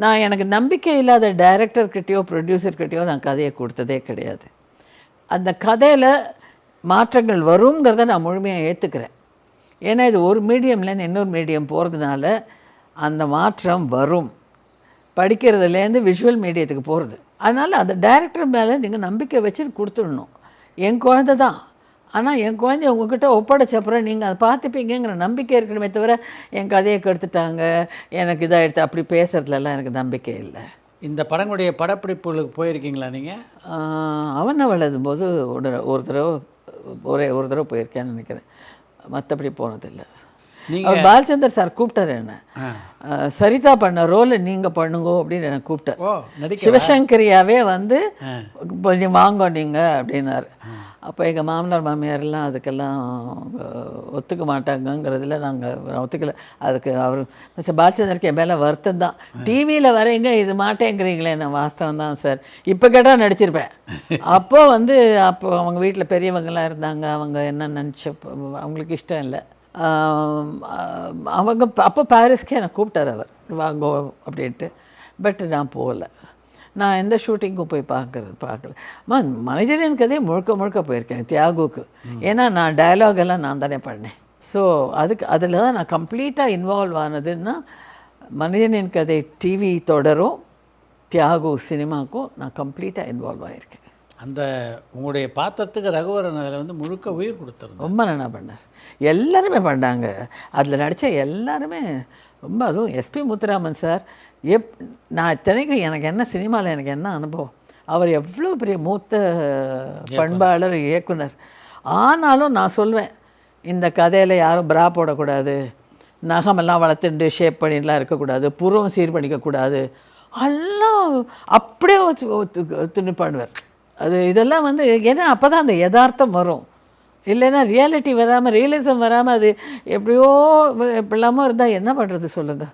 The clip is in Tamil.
நான் எனக்கு நம்பிக்கை இல்லாத டைரக்டர்கிட்டயோ ப்ரொடியூசர்கிட்டயோ நான் கதையை கொடுத்ததே கிடையாது. அந்த கதையில் மாற்றங்கள் வருங்கிறத நான் முழுமையாக ஏற்றுக்கிறேன். ஏன்னா இது ஒரு மீடியம்லேருந்து இன்னொரு மீடியம் போகிறதுனால அந்த மாற்றம் வரும். படிக்கிறதுலேருந்து விஷுவல் மீடியத்துக்கு போகிறது. அதனால் அந்த டைரக்டர் மேலே நீங்கள் நம்பிக்கை வச்சு கொடுத்துடணும். என் குழந்தை தான், ஆனால் என் குழந்தைய உங்ககிட்ட ஒப்படைச்சப்புறம் நீங்கள் அதை பார்த்துப்பீங்கிற நம்பிக்கை இருக்கணுமே தவிர என் கதையை கெடுத்துட்டாங்க, எனக்கு இதாக எடுத்து அப்படி பேசுகிறதுலலாம் எனக்கு நம்பிக்கை இல்லை. இந்த படங்களுடைய படப்பிடிப்புகளுக்கு போயிருக்கீங்களா நீங்கள்? அவனை வளரும்போது ஒரு தடவை போயிருக்கேன்னு நினைக்கிறேன். மற்றபடி போனதில்லை. அவர் பாலச்சந்தர் சார் கூப்பிட்டார் என்ன, சரிதா பண்ண ரோலை நீங்கள் பண்ணுங்கோ அப்படின்னு என்னை கூப்பிட்டார். சிவசங்கரியாவே வந்து கொஞ்சம் வாங்கோ நீங்கள் அப்படின்னாரு. அப்போ எங்கள் மாமனார் மாமியாரெல்லாம் அதுக்கெல்லாம் ஒத்துக்க மாட்டாங்கங்கிறதுல நாங்கள் ஒத்துக்கலை. அதுக்கு அவர் மிஸ்டர் பாலச்சந்தருக்கு என் மேலே வருத்தம் தான். டிவியில் வரீங்க இது மாட்டேங்கிறீங்களே, என்ன வாஸ்தவம் தான் சார், இப்போ கேட்டால் நடிச்சிருப்பேன். அப்போ அவங்க வீட்டில் பெரியவங்களாம் இருந்தாங்க, அவங்க என்ன நினச்ச அவங்களுக்கு இஷ்டம் இல்லை. அவங்க அப்போ பாரிஸ்க்கே என்னை கூப்பிட்டார் அவர், வாங்கோ அப்படின்ட்டு. பட் நான் போகல. நான் எந்த ஷூட்டிங்கும் போய் பார்க்கல. மனிதனின் கதையை முழுக்க போயிருக்கேன் தியாகுக்கு. ஏன்னா நான் டயலாக் எல்லாம் நான் தானே பண்ணேன். ஸோ அதில் தான் நான் கம்ப்ளீட்டாக இன்வால்வ் ஆனதுன்னா மனிதனின் கதை டிவி தொடரும், தியாகு சினிமாவுக்கும் நான் கம்ப்ளீட்டாக இன்வால்வ் ஆகியிருக்கேன். அந்த உங்களுடைய பாத்திரத்துக்கு ரகுவரன் அதில் வந்து முழுக்க உயிர் கொடுத்துருந்தோம். ரொம்ப நல்லா பண்ணார். எல்லாருமே பண்ணாங்க. அதில் நடித்த எல்லாருமே ரொம்ப, அதுவும் எஸ்பி முத்துராமன் சார். நான் இத்தனைக்கும் எனக்கு என்ன சினிமாவில் எனக்கு என்ன அனுபவம், அவர் எவ்வளோ பெரிய மூத்த பண்பாளர் இயக்குனர். ஆனாலும் நான் சொல்வேன், இந்த கதையில் யாரும் பிரா போடக்கூடாது, நகமெல்லாம் வளர்த்துண்டு ஷேப் பண்ணிலாம் இருக்கக்கூடாது, புருவம் சீர் பண்ணிக்கக்கூடாது, எல்லாம் அப்படியே துணி பண்ணுவார். இதெல்லாம் வந்து ஏன்னா அப்போ தான் அந்த யதார்த்தம் வரும். இல்லைன்னா ரியாலிட்டி வராமல், ரியலிசம் வராமல் அது எப்படியோ இப்படிலாமோ இருந்தால் என்ன பண்ணுறது சொல்லுங்கள்.